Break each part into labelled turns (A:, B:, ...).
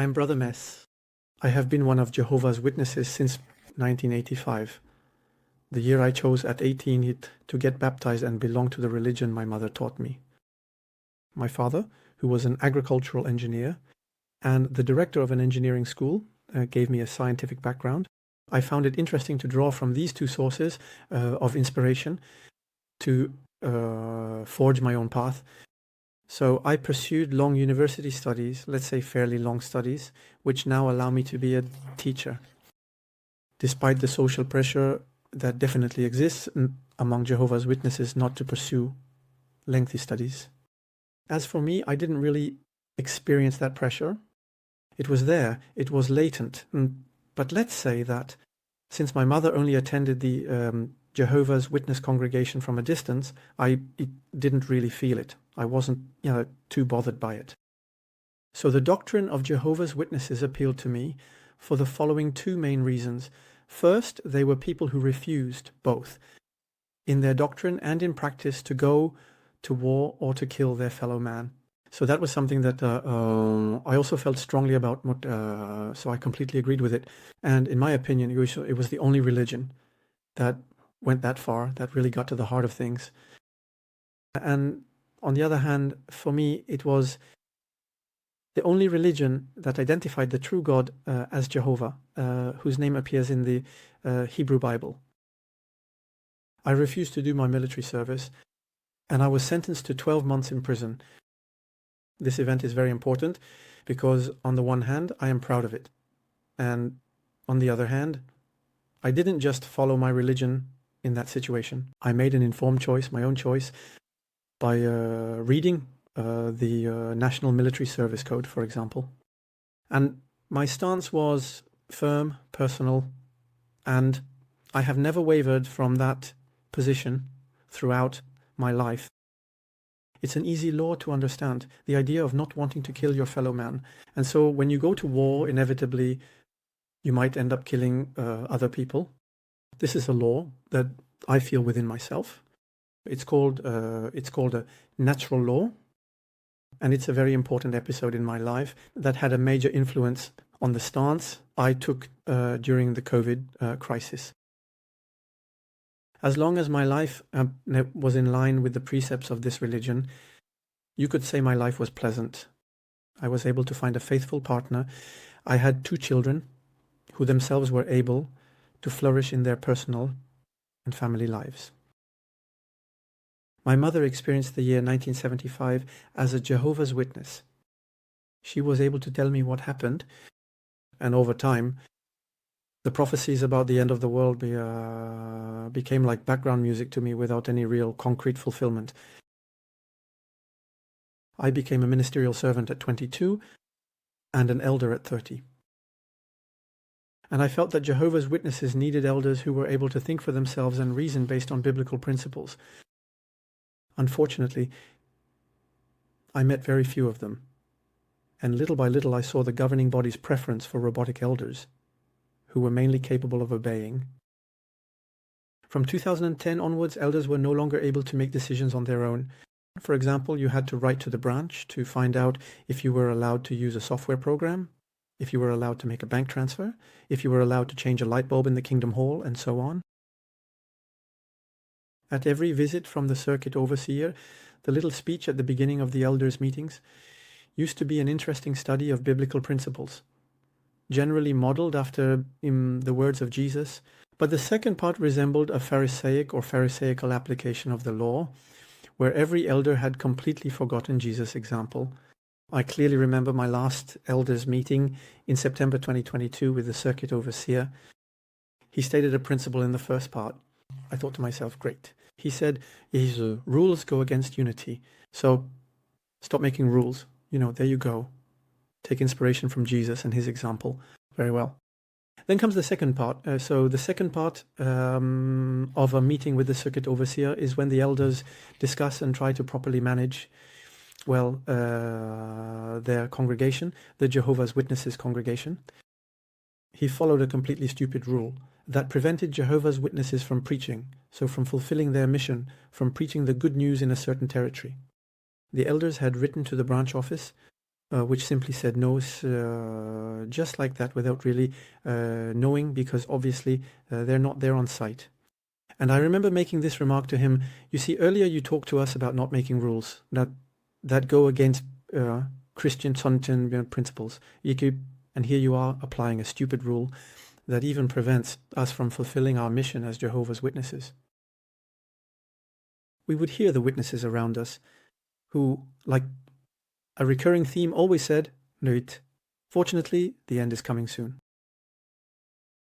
A: I'm Brother Mess. I have been one of Jehovah's Witnesses since 1985, the year I chose at 18 to get baptized and belong to the religion my mother taught me. My father, who was an agricultural engineer and the director of an engineering school, gave me a scientific background. I found it interesting to draw from these two sources of inspiration to forge my own path. So I pursued long university studies, let's say fairly long studies, which now allow me to be a teacher. Despite the social pressure that definitely exists among Jehovah's Witnesses not to pursue lengthy studies. As for me, I didn't really experience that pressure. It was there, it was latent. But let's say that since my mother only attended the Jehovah's Witness congregation from a distance, I didn't really feel it. I wasn't, too bothered by it. So the doctrine of Jehovah's Witnesses appealed to me for the following two main reasons. First, they were people who refused both, in their doctrine and in practice, to go to war or to kill their fellow man. So that was something that I also felt strongly about, so I completely agreed with it. And in my opinion, it was the only religion that went that far, that really got to the heart of things. And on the other hand, for me, it was the only religion that identified the true God as Jehovah, whose name appears in the Hebrew Bible. I refused to do my military service, and I was sentenced to 12 months in prison. This event is very important because, on the one hand, I am proud of it. And on the other hand, I didn't just follow my religion in that situation. I made an informed choice, my own choice, by reading the National Military Service Code, for example. And my stance was firm, personal, and I have never wavered from that position throughout my life. It's an easy law to understand, the idea of not wanting to kill your fellow man. And so when you go to war, inevitably, you might end up killing other people. This is a law that I feel within myself. It's called a natural law, and it's a very important episode in my life that had a major influence on the stance I took during the COVID crisis. As long as my life was in line with the precepts of this religion, you could say my life was pleasant. I was able to find a faithful partner. I had 2 children who themselves were able to flourish in their personal and family lives. My mother experienced the year 1975 as a Jehovah's Witness. She was able to tell me what happened, and over time, the prophecies about the end of the world became like background music to me without any real concrete fulfillment. I became a ministerial servant at 22 and an elder at 30. And I felt that Jehovah's Witnesses needed elders who were able to think for themselves and reason based on biblical principles. Unfortunately, I met very few of them, and little by little I saw the governing body's preference for robotic elders, who were mainly capable of obeying. From 2010 onwards, elders were no longer able to make decisions on their own. For example, you had to write to the branch to find out if you were allowed to use a software program, if you were allowed to make a bank transfer, if you were allowed to change a light bulb in the Kingdom Hall, and so on. At every visit from the circuit overseer, the little speech at the beginning of the elders' meetings used to be an interesting study of biblical principles, generally modeled after the words of Jesus, but the second part resembled a Pharisaic or Pharisaical application of the law, where every elder had completely forgotten Jesus' example. I clearly remember my last elders' meeting in September 2022 with the circuit overseer. He stated a principle in the first part. I thought to myself, great. He said, rules go against unity, so stop making rules. There you go. Take inspiration from Jesus and his example. Very well. Then comes the second part. So the second part of a meeting with the circuit overseer is when the elders discuss and try to properly manage, their congregation, the Jehovah's Witnesses congregation. He followed a completely stupid rule that prevented Jehovah's Witnesses from preaching, so from fulfilling their mission, from preaching the good news in a certain territory. The elders had written to the branch office which simply said no, just like that, without really knowing, because obviously they're not there on site. And I remember making this remark to him: you see, earlier you talked to us about not making rules that go against Christian principles. And here you are applying a stupid rule that even prevents us from fulfilling our mission as Jehovah's Witnesses. We would hear the witnesses around us who, like a recurring theme, always said, "Nuit. Fortunately, the end is coming soon."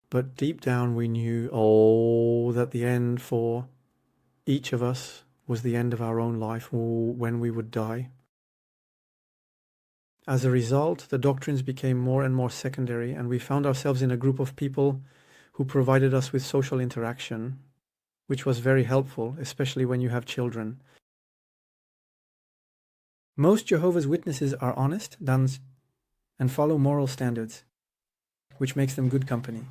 A: But deep down we knew, that the end for each of us was the end of our own life, or when we would die. As a result, the doctrines became more and more secondary, and we found ourselves in a group of people who provided us with social interaction, which was very helpful, especially when you have children. Most Jehovah's Witnesses are honest, and follow moral standards, which makes them good company.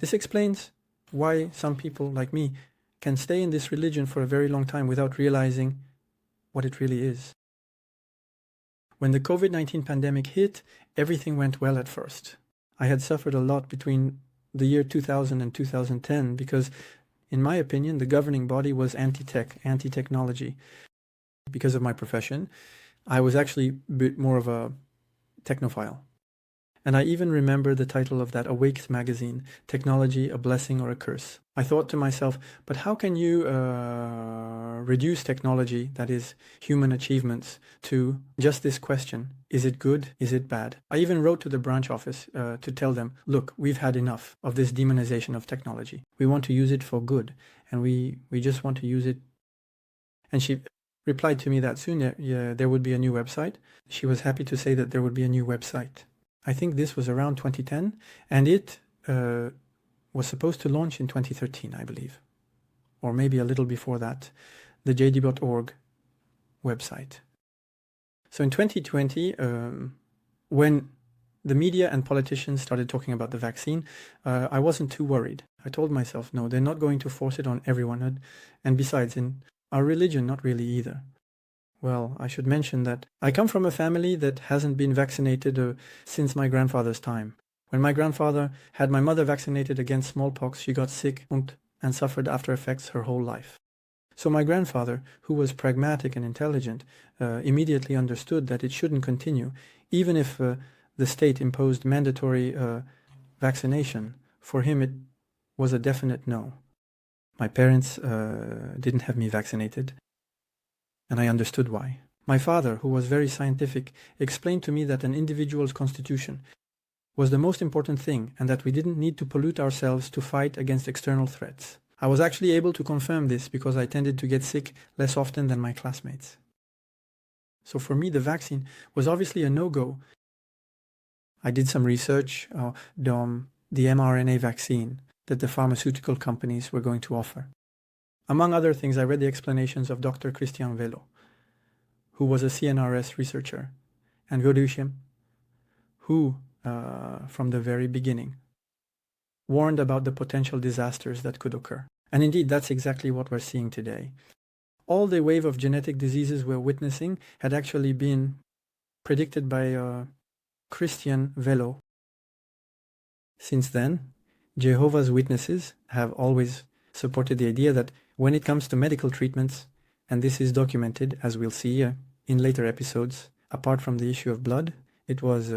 A: This explains why some people, like me, can stay in this religion for a very long time without realizing what it really is. When the COVID-19 pandemic hit, everything went well at first. I had suffered a lot between the year 2000 and 2010 because, in my opinion, the governing body was anti-technology. Because of my profession, I was actually a bit more of a technophile. And I even remember the title of that Awake magazine, Technology, a Blessing or a Curse. I thought to myself, but how can you reduce technology, that is, human achievements, to just this question: is it good, is it bad? I even wrote to the branch office to tell them, look, we've had enough of this demonization of technology. We want to use it for good, and we just want to use it. And she replied to me that soon there would be a new website. She was happy to say that there would be a new website. I think this was around 2010, and it was supposed to launch in 2013, I believe, or maybe a little before that, the jd.org website. So in 2020, when the media and politicians started talking about the vaccine, I wasn't too worried. I told myself, no, they're not going to force it on everyone, and besides, in our religion, not really either. Well, I should mention that I come from a family that hasn't been vaccinated since my grandfather's time. When my grandfather had my mother vaccinated against smallpox, she got sick and suffered after effects her whole life. So my grandfather, who was pragmatic and intelligent, immediately understood that it shouldn't continue, even if the state imposed mandatory vaccination. For him, it was a definite no. My parents didn't have me vaccinated, and I understood why. My father, who was very scientific, explained to me that an individual's constitution was the most important thing, and that we didn't need to pollute ourselves to fight against external threats. I was actually able to confirm this because I tended to get sick less often than my classmates. So for me, the vaccine was obviously a no-go. I did some research on the mRNA vaccine that the pharmaceutical companies were going to offer. Among other things, I read the explanations of Dr. Christian Velo, who was a CNRS researcher, and Godushim, who, from the very beginning, warned about the potential disasters that could occur. And indeed, that's exactly what we're seeing today. All the wave of genetic diseases we're witnessing had actually been predicted by Christian Velo. Since then, Jehovah's Witnesses have always supported the idea that when it comes to medical treatments, and this is documented, as we'll see in later episodes, apart from the issue of blood, it was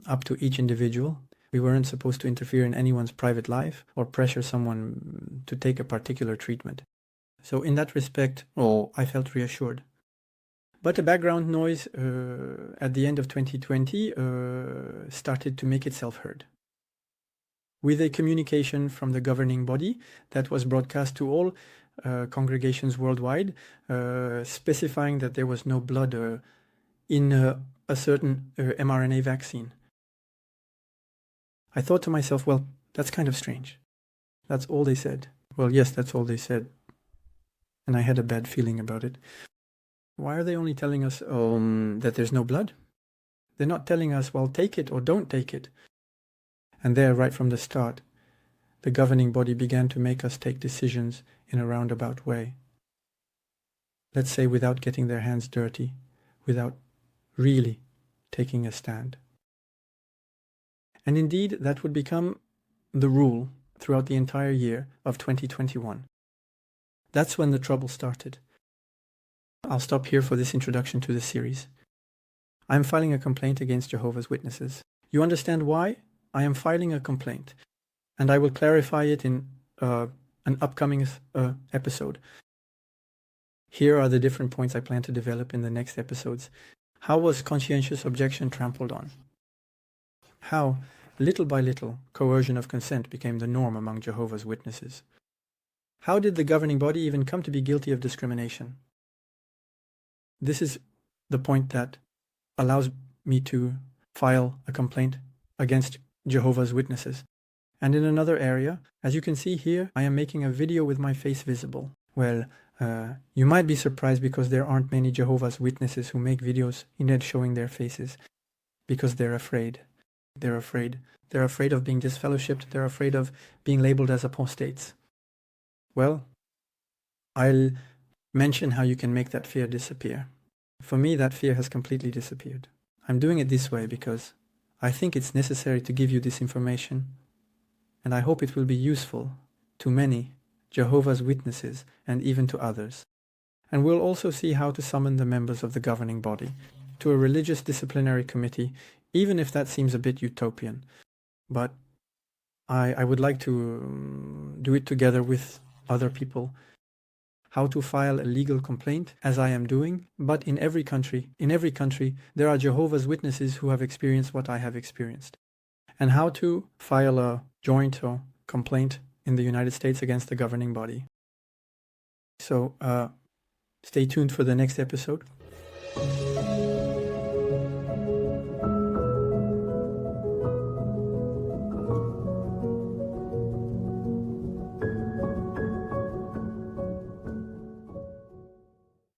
A: up to each individual. We weren't supposed to interfere in anyone's private life or pressure someone to take a particular treatment. So in that respect, I felt reassured. But a background noise at the end of 2020 started to make itself heard. With a communication from the governing body that was broadcast to all congregations worldwide, specifying that there was no blood in a certain mRNA vaccine. I thought to myself, well, that's kind of strange. That's all they said. Well, yes, that's all they said. And I had a bad feeling about it. Why are they only telling us that there's no blood? They're not telling us, well, take it or don't take it. And there, right from the start, the governing body began to make us take decisions in a roundabout way. Let's say without getting their hands dirty, without really taking a stand. And indeed, that would become the rule throughout the entire year of 2021. That's when the trouble started. I'll stop here for this introduction to the series. I'm filing a complaint against Jehovah's Witnesses. You understand why I am filing a complaint, and I will clarify it in an upcoming episode. Here are the different points I plan to develop in the next episodes. How was conscientious objection trampled on? How, little by little, coercion of consent became the norm among Jehovah's Witnesses? How did the governing body even come to be guilty of discrimination? This is the point that allows me to file a complaint against Jehovah's Witnesses. And in another area, as you can see here, I am making a video with my face visible. Well, you might be surprised because there aren't many Jehovah's Witnesses who make videos instead showing their faces, because they're afraid. They're afraid. They're afraid of being disfellowshipped. They're afraid of being labeled as apostates. Well, I'll mention how you can make that fear disappear. For me, that fear has completely disappeared. I'm doing it this way because I think it's necessary to give you this information, and I hope it will be useful to many Jehovah's Witnesses and even to others. And we'll also see how to summon the members of the governing body to a religious disciplinary committee, even if that seems a bit utopian. But I would like to do it together with other people. How to file a legal complaint, as I am doing, but in every country, there are Jehovah's Witnesses who have experienced what I have experienced. And how to file a joint or complaint in the United States against the governing body. So, stay tuned for the next episode.